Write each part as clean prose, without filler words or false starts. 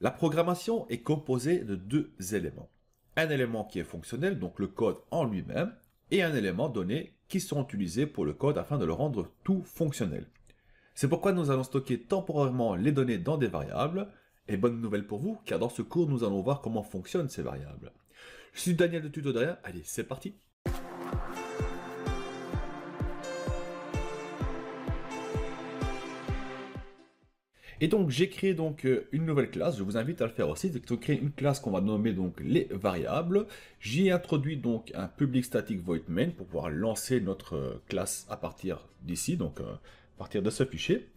La programmation est composée de deux éléments. Un élément qui est fonctionnel, donc le code en lui-même, et un élément donné qui sont utilisés pour le code afin de le rendre tout fonctionnel. C'est pourquoi nous allons stocker temporairement les données dans des variables, et bonne nouvelle pour vous, car dans ce cours, nous allons voir comment fonctionnent ces variables. Je suis Daniel de Tutodaria, allez, c'est parti. Et donc j'ai créé une nouvelle classe, je vous invite à le faire aussi, c'est de créer une classe qu'on va nommer donc les variables. J'y ai introduit donc un public static void main pour pouvoir lancer notre classe à partir d'ici, donc à partir de ce fichier.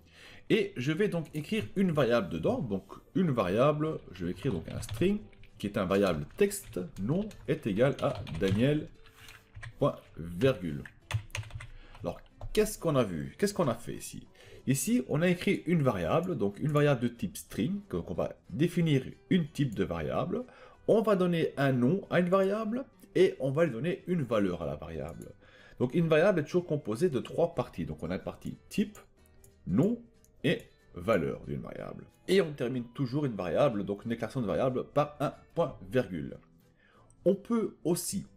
Et je vais donc écrire une variable dedans, donc une variable, je vais écrire donc un string qui est un variable texte, nom est égal à Daniel, point, virgule. Alors qu'est-ce qu'on a vu? Qu'est-ce qu'on a fait ici? Ici, on a écrit une variable, donc une variable de type string, donc on va définir une type de variable, on va donner un nom à une variable, et on va lui donner une valeur à la variable. Donc une variable est toujours composée de trois parties, donc on a une partie type, nom, et valeur d'une variable. Et on termine toujours une variable, donc une déclaration de variable, par un point virgule. On peut aussi,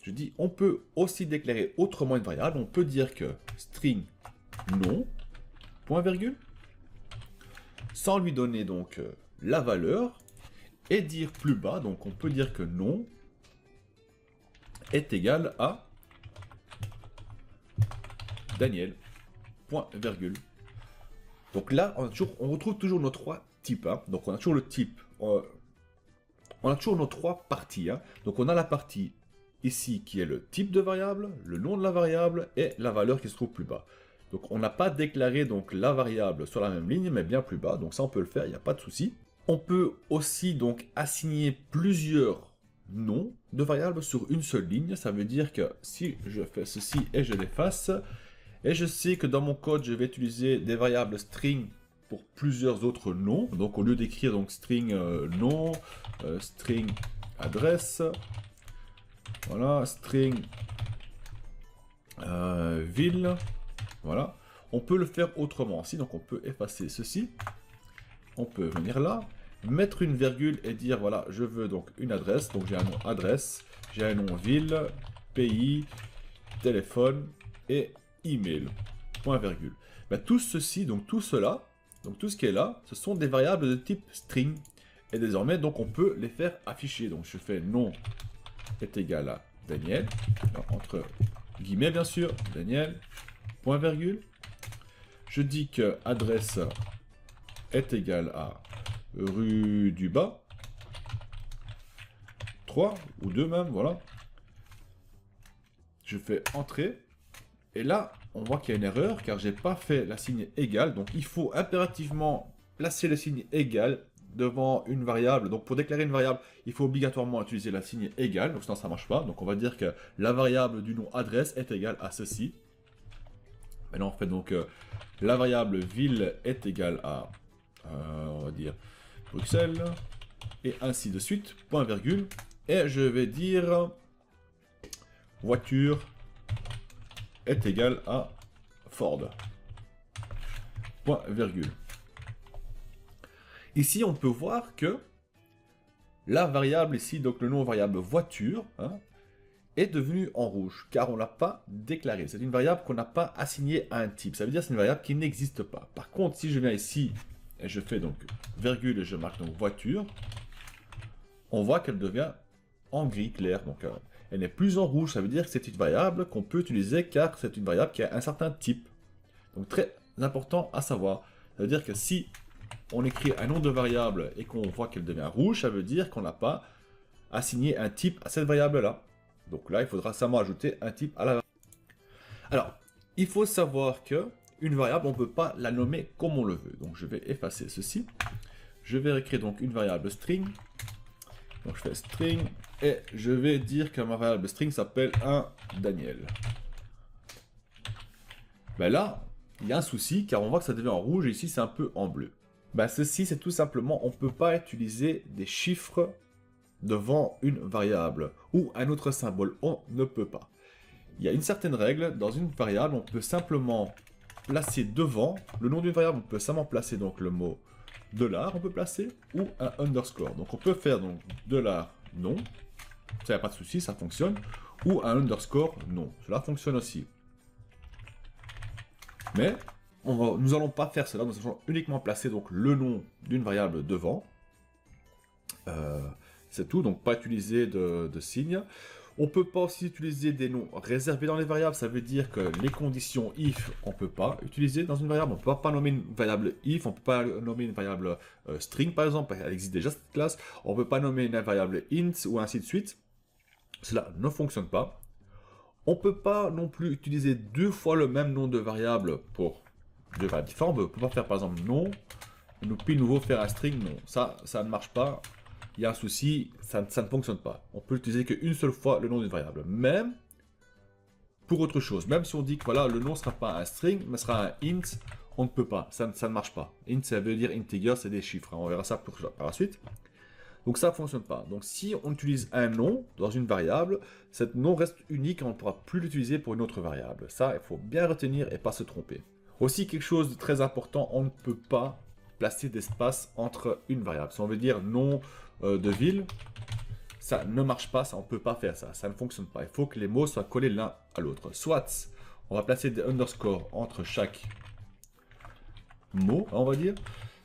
je dis, on peut aussi déclarer autrement une variable, on peut dire que string nom, point virgule, sans lui donner donc la valeur, et dire plus bas, donc on peut dire que nom est égal à Daniel, point virgule. Donc là, on retrouve toujours nos trois types, hein. Donc on a toujours le type, on a toujours nos trois parties, hein. Donc on a la partie ici qui est le type de variable, le nom de la variable et la valeur qui se trouve plus bas. Donc on n'a pas déclaré donc la variable sur la même ligne, mais bien plus bas. Donc ça on peut le faire, il n'y a pas de souci. On peut aussi donc assigner plusieurs noms de variables sur une seule ligne. Ça veut dire que si je fais ceci et je l'efface, et je sais que dans mon code je vais utiliser des variables string pour plusieurs autres noms. Donc au lieu d'écrire donc string nom, string adresse, voilà, string ville. Voilà, on peut le faire autrement aussi, donc on peut effacer ceci, on peut venir là, mettre une virgule et dire voilà, je veux donc une adresse, donc j'ai un nom adresse, j'ai un nom ville, pays, téléphone et email, point virgule. Ben, tout ceci, donc tout cela, donc tout ce qui est là, ce sont des variables de type string, et désormais donc on peut les faire afficher, donc je fais nom est égal à Daniel, entre guillemets bien sûr, Daniel, point virgule, je dis que adresse est égale à rue du Bas, 3 ou 2 même, voilà. Je fais entrée, et là, on voit qu'il y a une erreur, car j'ai pas fait la signe égale, donc il faut impérativement placer le signe égal devant une variable. Donc pour déclarer une variable, il faut obligatoirement utiliser la signe égale, donc sinon ça marche pas. Donc on va dire que la variable du nom adresse est égale à ceci. Maintenant, on fait donc la variable ville est égale à, on va dire, Bruxelles, et ainsi de suite, point virgule, et je vais dire voiture est égale à Ford, point virgule. Ici, on peut voir que la variable ici, donc le nom variable voiture, hein, est devenu en rouge, car on ne l'a pas déclaré. C'est une variable qu'on n'a pas assignée à un type. Ça veut dire que c'est une variable qui n'existe pas. Par contre, si je viens ici, et je fais donc virgule, et je marque donc voiture, on voit qu'elle devient en gris clair. Donc elle n'est plus en rouge. Ça veut dire que c'est une variable qu'on peut utiliser, car c'est une variable qui a un certain type. Donc très important à savoir. Ça veut dire que si on écrit un nom de variable, et qu'on voit qu'elle devient rouge, ça veut dire qu'on n'a pas assigné un type à cette variable-là. Donc là, il faudra seulement ajouter un type à la variable. Alors, il faut savoir que une variable, on ne peut pas la nommer comme on le veut. Donc je vais effacer ceci. Je vais écrire donc une variable string. Donc je fais string, et je vais dire que ma variable string s'appelle un Daniel. Ben là, il y a un souci, car on voit que ça devient en rouge, et ici c'est un peu en bleu. Ben ceci, c'est tout simplement, on ne peut pas utiliser des chiffres devant une variable ou un autre symbole, on ne peut pas. Il y a une certaine règle, dans une variable, on peut simplement placer devant, le nom d'une variable, on peut simplement placer donc le mot $, on peut placer, ou un underscore. Donc on peut faire donc $, non, ça n'y a pas de souci, ça fonctionne, ou un underscore, non, cela fonctionne aussi. Mais nous allons pas faire cela, nous allons uniquement placer donc le nom d'une variable devant. C'est tout, donc pas utiliser de signe. On peut pas aussi utiliser des noms réservés dans les variables, ça veut dire que les conditions if, on peut pas utiliser dans une variable, on peut pas nommer une variable if, on peut pas nommer une variable string par exemple, elle existe déjà cette classe, on peut pas nommer une variable int ou ainsi de suite, cela ne fonctionne pas. On peut pas non plus utiliser 2 fois le même nom de variable pour 2 variables différentes, on peut pas faire par exemple non, puis nouveau faire un string, non, ça ne marche pas. Il y a un souci, ça ne fonctionne pas. On peut utiliser qu'une seule fois le nom d'une variable. Même pour autre chose. Même si on dit que voilà, le nom ne sera pas un string, mais sera un int, on ne peut pas. Ça ne marche pas. Int, ça veut dire integer, c'est des chiffres. On verra ça par la suite. Donc ça ne fonctionne pas. Donc si on utilise un nom dans une variable, cet nom reste unique et on ne pourra plus l'utiliser pour une autre variable. Ça, il faut bien retenir et pas se tromper. Aussi, quelque chose de très important, on ne peut pas placer d'espace entre une variable. Si on veut dire nom de ville, ça ne marche pas, ça, on ne peut pas faire ça, ça ne fonctionne pas. Il faut que les mots soient collés l'un à l'autre. Soit on va placer des underscores entre chaque mot, on va dire.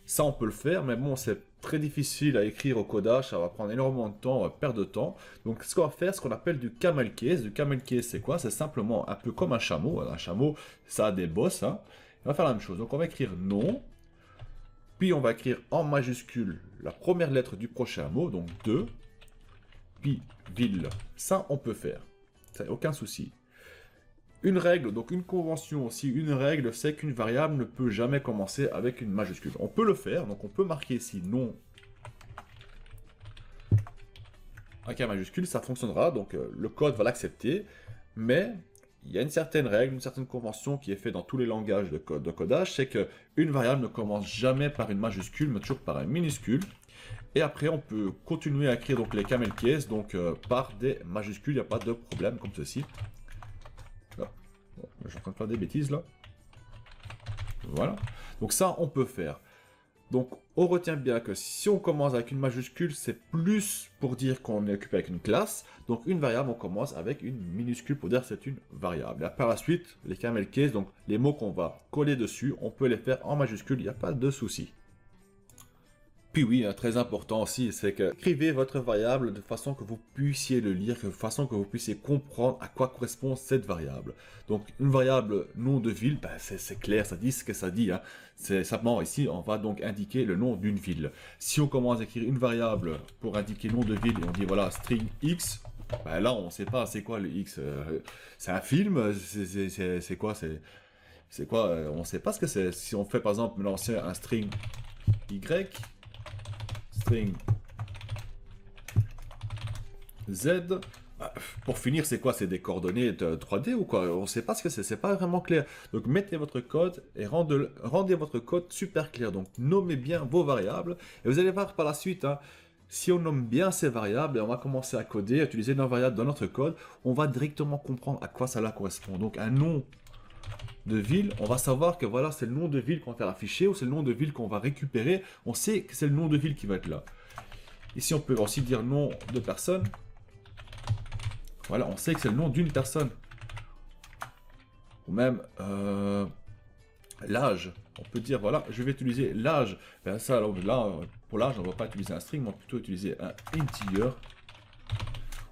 Ça, on peut le faire, mais bon, c'est très difficile à écrire au codage, ça va prendre énormément de temps, on va perdre de temps. Donc, ce qu'on va faire, ce qu'on appelle du camel case. Du camel case, c'est quoi? C'est simplement un peu comme un chameau. Un chameau, ça a des bosses, hein. On va faire la même chose. Donc, on va écrire nom. Puis on va écrire en majuscule la première lettre du prochain mot, donc 2, puis ville. Ça, on peut faire. Ça, aucun souci. Une règle, donc une convention aussi, une règle, c'est qu'une variable ne peut jamais commencer avec une majuscule. On peut le faire, donc on peut marquer ici non avec un majuscule, ça fonctionnera, donc le code va l'accepter, mais il y a une certaine règle, une certaine convention qui est faite dans tous les langages de codage, c'est qu'une variable ne commence jamais par une majuscule, mais toujours par un minuscule. Et après, on peut continuer à écrire donc les camel case, donc par des majuscules, il n'y a pas de problème comme ceci. Là. Bon, je suis en train de faire des bêtises là. Voilà. Donc ça, on peut faire. Donc, on retient bien que si on commence avec une majuscule, c'est plus pour dire qu'on est occupé avec une classe. Donc, une variable, on commence avec une minuscule pour dire que c'est une variable. Et par la suite, les camel case, donc les mots qu'on va coller dessus, on peut les faire en majuscule, il n'y a pas de souci. Puis oui, très important aussi, c'est que écrivez votre variable de façon que vous puissiez le lire, de façon que vous puissiez comprendre à quoi correspond cette variable. Donc une variable nom de ville, ben, c'est clair, ça dit ce que ça dit. Hein. C'est simplement ici, on va donc indiquer le nom d'une ville. Si on commence à écrire une variable pour indiquer nom de ville et on dit voilà string x, ben là on ne sait pas c'est quoi le x. C'est un film, c'est quoi, c'est quoi, on ne sait pas ce que c'est. Si on fait par exemple lancer un string y, string Z, pour finir, c'est quoi? C'est des coordonnées de 3D ou quoi? On ne sait pas ce que c'est pas vraiment clair. Donc mettez votre code et rendez votre code super clair. Donc nommez bien vos variables et vous allez voir par la suite, hein, si on nomme bien ces variables et on va commencer à coder, à utiliser nos variables dans notre code, on va directement comprendre à quoi cela correspond. Donc un nom de ville, on va savoir que voilà, c'est le nom de ville qu'on va faire afficher ou c'est le nom de ville qu'on va récupérer. On sait que c'est le nom de ville qui va être là. Ici, on peut aussi dire nom de personne. Voilà, on sait que c'est le nom d'une personne. Ou même l'âge. On peut dire, voilà, je vais utiliser l'âge. Ben ça, alors, là, pour l'âge, on ne va pas utiliser un string, mais on va plutôt utiliser un integer.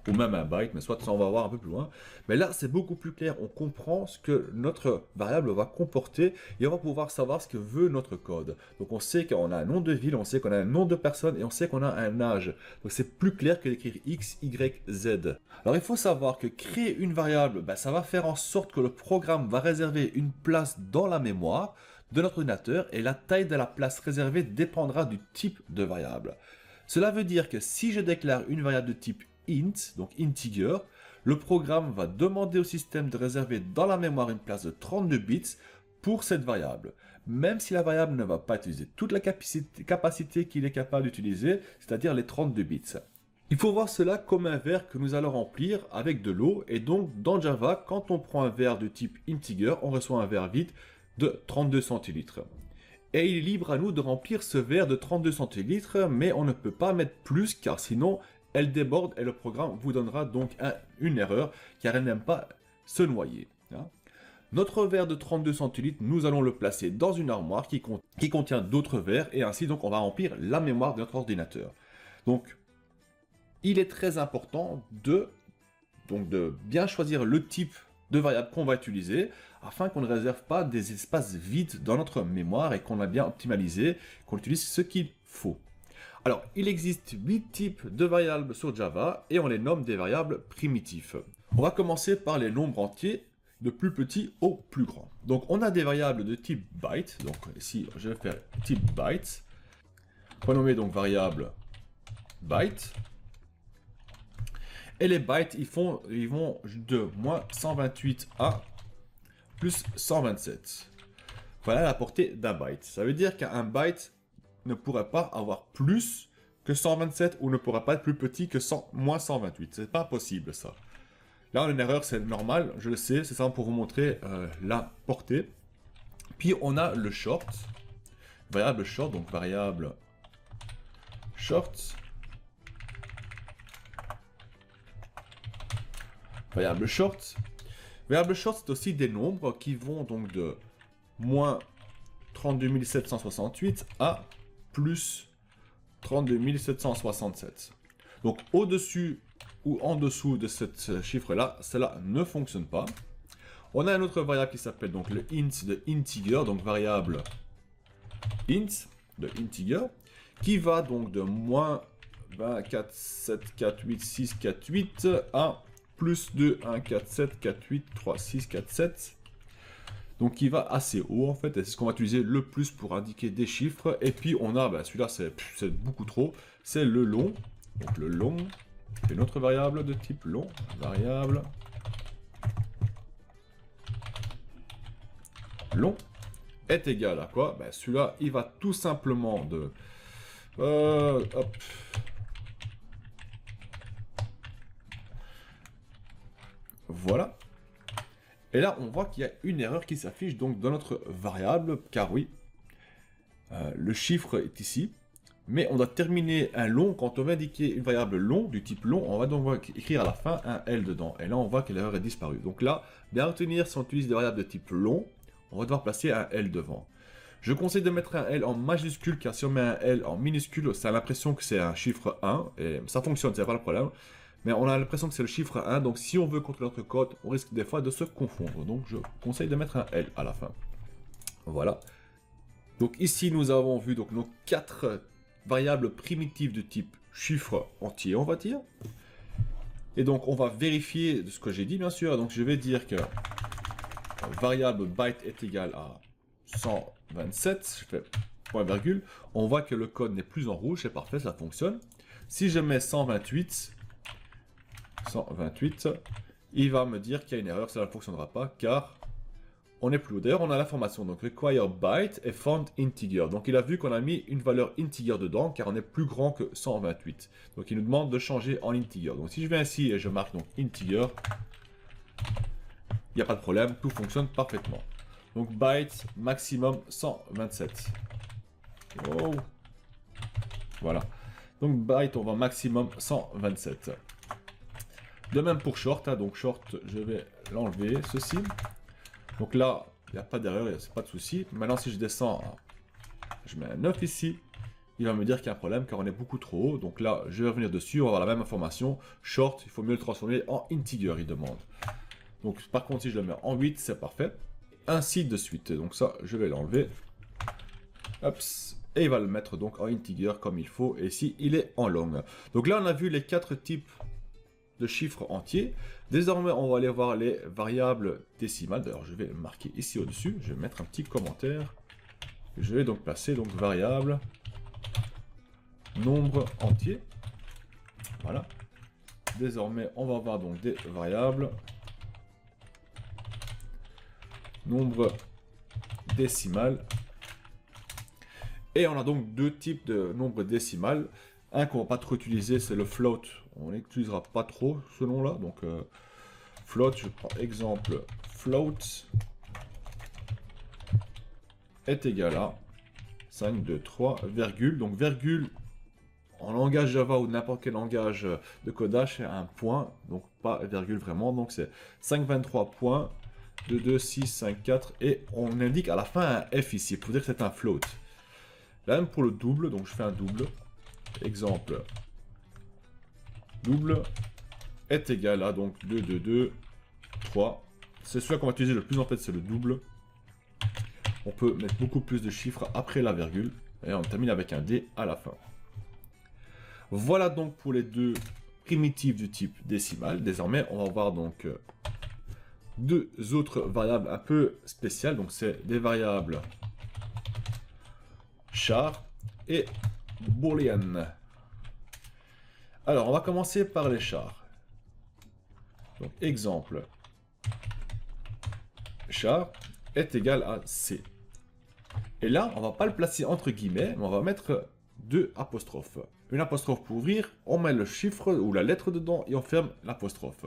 Ou même un byte, mais soit ça on va voir un peu plus loin. Mais là, c'est beaucoup plus clair. On comprend ce que notre variable va comporter et on va pouvoir savoir ce que veut notre code. Donc on sait qu'on a un nom de ville, on sait qu'on a un nom de personne et on sait qu'on a un âge. Donc c'est plus clair que d'écrire x, y, z. Alors il faut savoir que créer une variable, ben, ça va faire en sorte que le programme va réserver une place dans la mémoire de notre ordinateur et la taille de la place réservée dépendra du type de variable. Cela veut dire que si je déclare une variable de type int, donc integer, le programme va demander au système de réserver dans la mémoire une place de 32 bits pour cette variable, même si la variable ne va pas utiliser toute la capacité qu'il est capable d'utiliser, c'est-à-dire les 32 bits. Il faut voir cela comme un verre que nous allons remplir avec de l'eau, et donc dans Java, quand on prend un verre de type integer, on reçoit un verre vide de 32 centilitres. Et il est libre à nous de remplir ce verre de 32 centilitres, mais on ne peut pas mettre plus car sinon elle déborde et le programme vous donnera donc une erreur car elle n'aime pas se noyer. Hein. Notre verre de 32 centilitres, nous allons le placer dans une armoire qui contient d'autres verres et ainsi donc on va remplir la mémoire de notre ordinateur. Donc il est très important de bien choisir le type de variable qu'on va utiliser afin qu'on ne réserve pas des espaces vides dans notre mémoire et qu'on a bien optimalisé, qu'on utilise ce qu'il faut. Alors, il existe 8 types de variables sur Java et on les nomme des variables primitifs. On va commencer par les nombres entiers de plus petit au plus grand. Donc, on a des variables de type byte. Donc, ici, je vais faire type byte. On va nommer donc variable byte. Et les bytes, ils vont de moins 128 à plus 127. Voilà la portée d'un byte. Ça veut dire qu'un byte ne pourrait pas avoir plus que 127 ou ne pourrait pas être plus petit que moins 128. C'est pas possible ça. Là, on a une erreur, c'est normal, je le sais, c'est ça pour vous montrer la portée. Puis on a le short, variable short, donc variable short. Variable short. Variable short, c'est aussi des nombres qui vont donc de moins 32 768 à plus 32 767. Donc au-dessus ou en dessous de ce chiffre-là, cela ne fonctionne pas. On a une autre variable qui s'appelle donc le int de integer, donc variable int de integer, qui va donc de moins 20, 4, 7, 4, 8, 6, 4, 8 à plus 2, 1, 4, 7, 4, 8, 3, 6, 4, 7. Donc il va assez haut en fait, et c'est ce qu'on va utiliser le plus pour indiquer des chiffres. Et puis on a, celui-là c'est beaucoup trop, c'est le long. Donc le long, c'est une autre variable de type long, variable long est égal à quoi? Celui-là il va tout simplement de... hop. Voilà. Et là, on voit qu'il y a une erreur qui s'affiche donc dans notre variable, car oui, le chiffre est ici, mais on doit terminer un long. Quand on va indiquer une variable long, du type long, on va donc écrire à la fin un L dedans. Et là, on voit que l'erreur est disparue. Donc là, bien retenir, si on utilise des variables de type long, on va devoir placer un L devant. Je conseille de mettre un L en majuscule, car si on met un L en minuscule, ça a l'impression que c'est un chiffre 1, et ça fonctionne, c'est pas le problème. Mais on a l'impression que c'est le chiffre 1, donc si on veut contrôler notre code, on risque des fois de se confondre. Donc je conseille de mettre un L à la fin. Voilà. Donc ici, nous avons vu donc nos 4 variables primitives de type chiffre entier, on va dire. Et donc on va vérifier ce que j'ai dit, bien sûr. Donc je vais dire que variable byte est égal à 127. Je fais point virgule. On voit que le code n'est plus en rouge, c'est parfait, ça fonctionne. Si je mets 128, il va me dire qu'il y a une erreur, ça ne fonctionnera pas car on n'est plus. D'ailleurs, on a l'information, donc require byte et found integer. Donc il a vu qu'on a mis une valeur integer dedans car on est plus grand que 128. Donc il nous demande de changer en integer. Donc si je viens ici et je marque donc integer, il n'y a pas de problème, tout fonctionne parfaitement. Donc byte maximum 127. Wow. Voilà. Donc byte, on va maximum 127. De même pour short, hein, donc short, je vais l'enlever, ceci. Donc là, il n'y a pas d'erreur, il n'y a pas de souci. Maintenant, si je descends, je mets un 9 ici, il va me dire qu'il y a un problème car on est beaucoup trop haut. Donc là, je vais revenir dessus, on va avoir la même information. Short, il faut mieux le transformer en integer, il demande. Donc par contre, si je le mets en 8, c'est parfait. Ainsi de suite. Donc ça, je vais l'enlever. Hop. Et il va le mettre donc en integer comme il faut. Et ici, il est en long. Donc là, on a vu les 4 types de chiffres entiers. Désormais, on va aller voir les variables décimales. D'ailleurs, je vais le marquer ici au-dessus. Je vais mettre un petit commentaire. Je vais donc placer donc variable nombre entier. Voilà. Désormais, on va avoir donc des variables nombre décimal. Et on a donc 2 types de nombre décimal. Un qu'on va pas trop utiliser, c'est le float. On n'utilisera pas trop ce nom-là. Donc float, je prends exemple float est égal à 5, 2, 3, virgule. Donc virgule, en langage Java ou n'importe quel langage de codage, c'est un point, donc pas virgule vraiment. Donc c'est 523 points, 2, 2, 6, 5, 4, et on indique à la fin un F ici, pour dire que c'est un float. Là même pour le double, donc je fais un double. Exemple, double est égal à donc 2, 2, 2, 3. C'est celui qu'on va utiliser le plus en fait, c'est le double. On peut mettre beaucoup plus de chiffres après la virgule. Et on termine avec un D à la fin. Voilà donc pour les deux primitives du type décimal. Désormais, on va voir donc deux autres variables un peu spéciales. Donc c'est des variables char et boolean. Alors, on va commencer par les chars. Donc, exemple, char est égal à C. Et là, on va pas le placer entre guillemets, mais on va mettre deux apostrophes. Une apostrophe pour ouvrir, on met le chiffre ou la lettre dedans et on ferme l'apostrophe.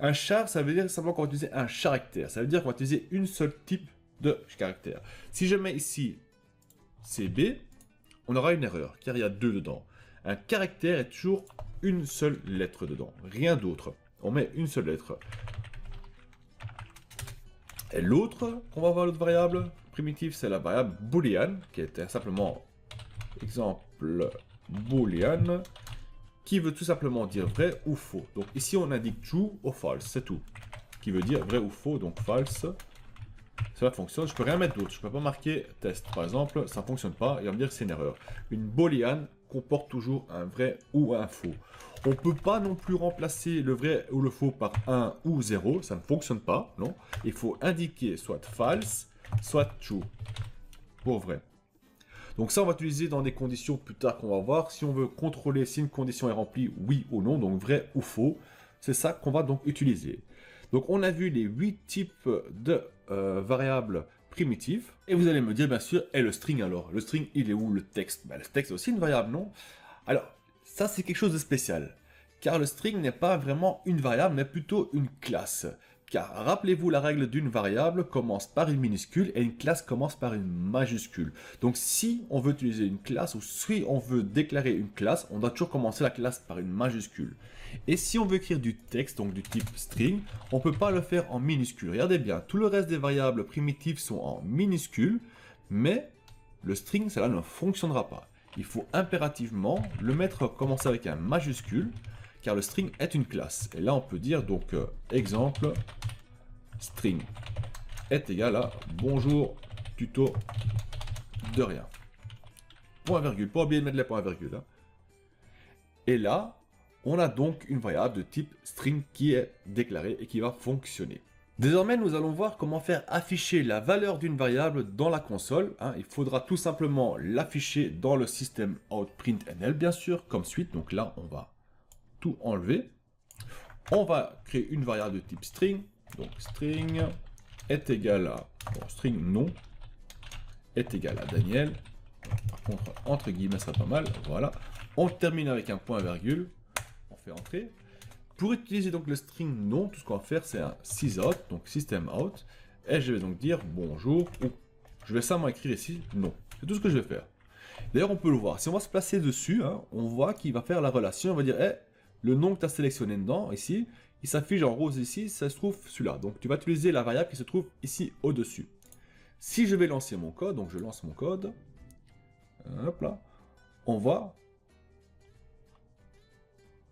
Un char, ça veut dire simplement qu'on va utiliser un caractère. Ça veut dire qu'on va utiliser une seule type de caractère. Si je mets ici CB, on aura une erreur, car il y a deux dedans. Un caractère est toujours une seule lettre dedans, rien d'autre. On met une seule lettre. Et l'autre, qu'on va voir l'autre variable primitive, c'est la variable boolean, qui est simplement, exemple, boolean, qui veut tout simplement dire vrai ou faux. Donc ici, on indique true ou false, c'est tout. Qui veut dire vrai ou faux, donc false. Cela fonctionne, je peux rien mettre d'autre, je peux pas marquer test. Par exemple, ça ne fonctionne pas, il va me dire que c'est une erreur. Une boolean comporte toujours un vrai ou un faux. On ne peut pas non plus remplacer le vrai ou le faux par 1 ou 0, ça ne fonctionne pas, non. Il faut indiquer soit false, soit true, pour vrai. Donc ça, on va utiliser dans des conditions plus tard qu'on va voir. Si on veut contrôler si une condition est remplie, oui ou non, donc vrai ou faux, c'est ça qu'on va donc utiliser. Donc on a vu les 8 types de variables primitives. Et vous allez me dire, bien sûr, et le string alors? Le string, il est où? Le texte? Ben, le texte est aussi une variable, non? Alors, ça c'est quelque chose de spécial. Car le string n'est pas vraiment une variable, mais plutôt une classe. Car rappelez-vous, la règle d'une variable commence par une minuscule et une classe commence par une majuscule. Donc si on veut utiliser une classe ou si on veut déclarer une classe, on doit toujours commencer la classe par une majuscule. Et si on veut écrire du texte, donc du type string, on ne peut pas le faire en minuscule. Regardez bien, tout le reste des variables primitives sont en minuscule, mais le string, cela ne fonctionnera pas. Il faut impérativement le mettre commencer avec un majuscule, car le string est une classe. Et là, on peut dire donc, exemple, string est égal à bonjour tuto de rien. Point virgule, pas oublier de mettre les points virgule. Hein. Et là, on a donc une variable de type string qui est déclarée et qui va fonctionner. Désormais, nous allons voir comment faire afficher la valeur d'une variable dans la console. Hein. Il faudra tout simplement l'afficher dans le système out.println, bien sûr, comme suite. Donc là, on va tout enlever. On va créer une variable de type string. Donc string est égal à string non est égal à Daniel. Par contre, entre guillemets, ça serait pas mal. Voilà. On termine avec un point virgule. On fait entrer. Pour utiliser donc le string non, tout ce qu'on va faire, c'est un sysout, donc system out. Et je vais donc dire bonjour ou je vais simplement écrire ici non. C'est tout ce que je vais faire. D'ailleurs, on peut le voir. Si on va se placer dessus, hein, on voit qu'il va faire la relation. On va dire, hey, le nom que tu as sélectionné dedans, ici, il s'affiche en rose ici, ça se trouve celui-là. Donc, tu vas utiliser la variable qui se trouve ici au-dessus. Si je vais lancer mon code, donc je lance mon code, hop là, on voit,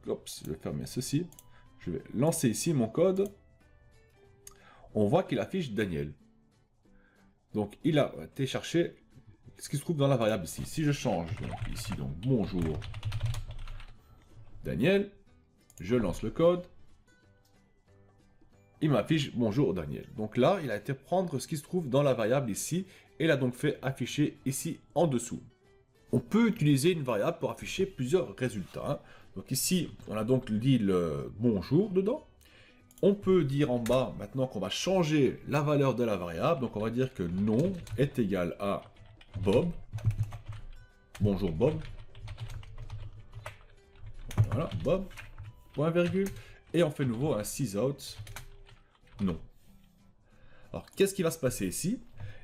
hop, je vais fermer ceci, je vais lancer ici mon code, on voit qu'il affiche Daniel. Donc, il a été chercher ce qui se trouve dans la variable ici. Si je change donc, ici, donc bonjour Daniel, je lance le code, il m'affiche bonjour Daniel. Donc là, il a été prendre ce qui se trouve dans la variable ici, et il a donc fait afficher ici en dessous. On peut utiliser une variable pour afficher plusieurs résultats. Hein. Donc ici, on a donc dit le bonjour dedans. On peut dire en bas, maintenant qu'on va changer la valeur de la variable, donc on va dire que nom est égal à Bob. Bonjour Bob. Voilà, Bob, point virgule, et on fait de nouveau un sysout non. Alors, qu'est-ce qui va se passer ici?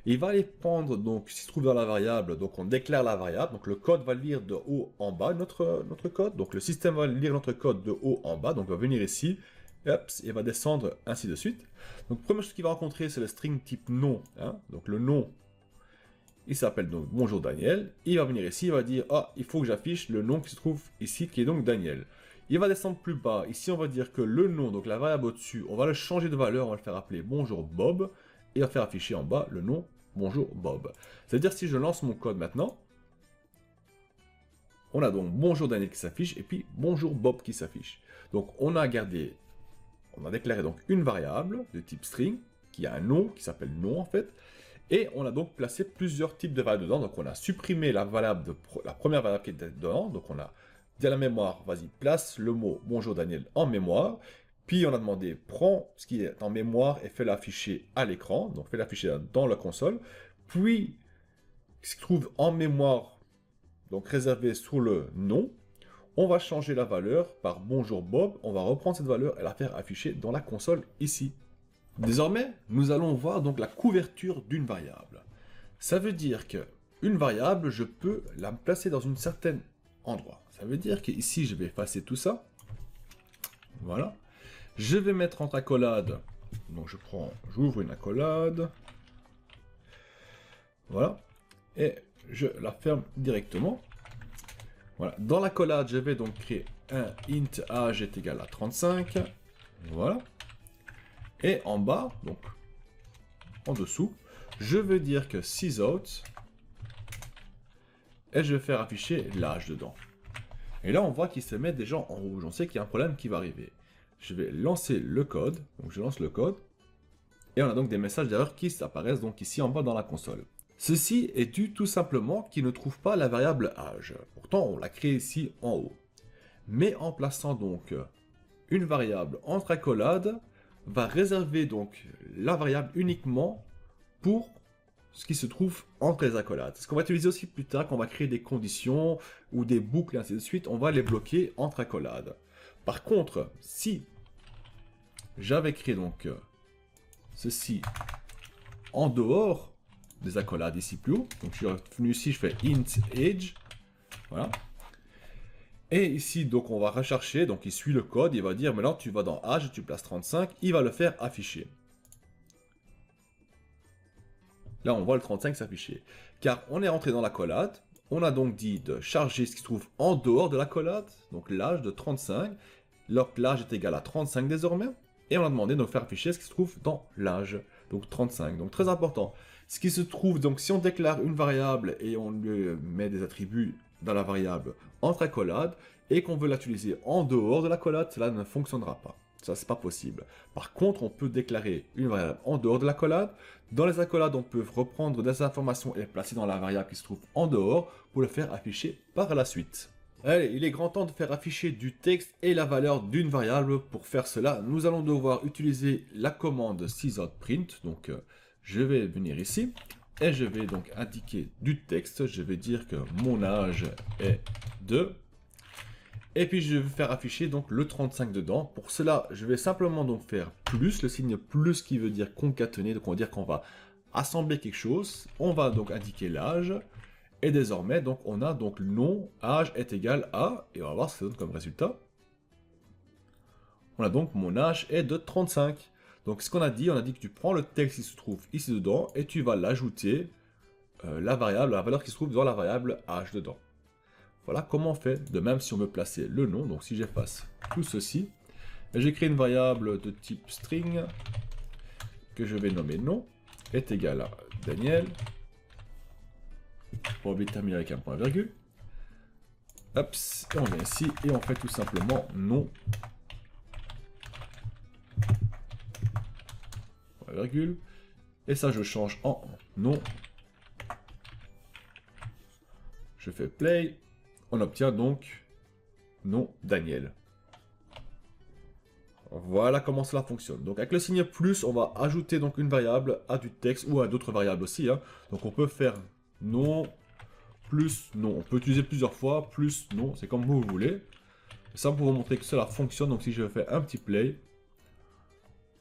Il va aller prendre donc ce qui se trouve dans la variable, donc on déclare la variable, donc le code va lire de haut en bas notre code, donc le système va lire notre code de haut en bas, donc il va venir ici, hop, et va descendre ainsi de suite. Donc première chose qu'il va rencontrer, c'est le string type nom, hein, donc le nom, il s'appelle donc bonjour Daniel, il va venir ici, il va dire, ah, il faut que j'affiche le nom qui se trouve ici, qui est donc Daniel. Il va descendre plus bas, ici on va dire que le nom, donc la variable au-dessus, on va le changer de valeur, on va le faire appeler bonjour Bob, et on va faire afficher en bas le nom bonjour Bob. C'est-à-dire si je lance mon code maintenant, on a donc bonjour Daniel qui s'affiche et puis bonjour Bob qui s'affiche. Donc on a déclaré donc une variable de type string qui a un nom qui s'appelle nom en fait, et on a donc placé plusieurs types de variables dedans. Donc on a supprimé la première variable qui était dedans, donc on a dit à la mémoire, vas-y place le mot bonjour Daniel en mémoire. Puis on a demandé, prends ce qui est en mémoire et fais-le afficher à l'écran, donc fais-le afficher dans la console. Puis, ce qui se trouve en mémoire, donc réservé sous le nom, on va changer la valeur par bonjour Bob, on va reprendre cette valeur et la faire afficher dans la console ici. Désormais, nous allons voir donc la couverture d'une variable. Ça veut dire que une variable, je peux la placer dans un certain endroit. Ça veut dire qu'ici, je vais effacer tout ça. Voilà. Je vais mettre entre accolades, donc j'ouvre une accolade, voilà, et je la ferme directement. Voilà, dans l'accolade, je vais donc créer un int age est égal à 35, voilà, et en bas, donc en dessous, je veux dire que sysout, et je vais faire afficher l'âge dedans. Et là, on voit qu'il se met déjà en rouge, on sait qu'il y a un problème qui va arriver. Je vais lancer le code, donc je lance le code, et on a donc des messages d'erreur qui apparaissent donc ici en bas dans la console. Ceci est dû tout simplement qu'il ne trouve pas la variable âge. Pourtant, on l'a créé ici en haut. Mais en plaçant donc une variable entre accolades, va réserver donc la variable uniquement pour ce qui se trouve entre les accolades. Ce qu'on va utiliser aussi plus tard, quand on va créer des conditions ou des boucles et ainsi de suite, on va les bloquer entre accolades. Par contre, si j'avais créé donc ceci en dehors des accolades ici plus haut, donc je suis revenu ici, je fais int age, voilà. Et ici, donc on va rechercher, donc il suit le code, il va dire maintenant tu vas dans âge, tu places 35, il va le faire afficher. Là on voit le 35 s'afficher. Car on est rentré dans l'accolade, on a donc dit de charger ce qui se trouve en dehors de l'accolade, donc l'âge de 35. L'âge est égal à 35 désormais. Et on a demandé de faire afficher ce qui se trouve dans l'âge, donc 35. Donc très important. Ce qui se trouve, donc si on déclare une variable et on lui met des attributs dans la variable entre accolades, et qu'on veut l'utiliser en dehors de l'accolade, cela ne fonctionnera pas. Ça, c'est pas possible. Par contre, on peut déclarer une variable en dehors de l'accolade. Dans les accolades, on peut reprendre des informations et les placer dans la variable qui se trouve en dehors pour le faire afficher par la suite. Allez, il est grand temps de faire afficher du texte et la valeur d'une variable. Pour faire cela, nous allons devoir utiliser la commande sysout_print. Donc, je vais venir ici et je vais donc indiquer du texte. Je vais dire que mon âge est 2. Et puis je vais faire afficher donc le 35 dedans. Pour cela, je vais simplement donc faire plus, le signe plus qui veut dire concaténer. Donc on va dire qu'on va assembler quelque chose. On va donc indiquer l'âge. Et désormais, donc on a donc le nom, âge est égal à, et on va voir ce que ça donne comme résultat. On a donc mon âge est de 35. Donc ce qu'on a dit que tu prends le texte qui se trouve ici dedans et tu vas l'ajouter, la valeur qui se trouve dans la variable âge dedans. Voilà comment on fait. De même si on veut placer le nom, donc si j'efface tout ceci, j'ai créé une variable de type string que je vais nommer nom est égal à Daniel. On va terminer avec un point virgule. Hop, et on vient ici et on fait tout simplement nom. Point virgule. Et ça je change en nom. Je fais play. On obtient donc nom Daniel. Voilà comment cela fonctionne. Donc avec le signe plus, on va ajouter donc une variable à du texte ou à d'autres variables aussi. Hein. Donc on peut faire nom plus nom. On peut utiliser plusieurs fois plus nom. C'est comme vous voulez. Et ça pour vous montrer que cela fonctionne. Donc si je fais un petit play,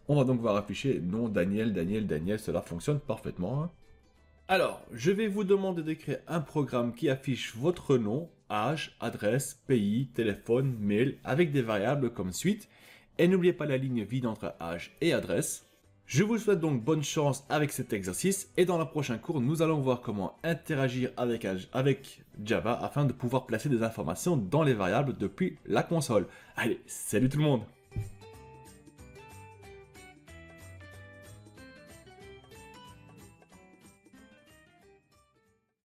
on va donc voir afficher nom Daniel, Daniel, Daniel. Cela fonctionne parfaitement. Hein. Alors, je vais vous demander de créer un programme qui affiche votre nom, âge, adresse, pays, téléphone, mail, avec des variables comme suite. Et n'oubliez pas la ligne vide entre âge et adresse. Je vous souhaite donc bonne chance avec cet exercice et dans la prochaine cours, nous allons voir comment interagir avec Java afin de pouvoir placer des informations dans les variables depuis la console. Allez, salut tout le monde!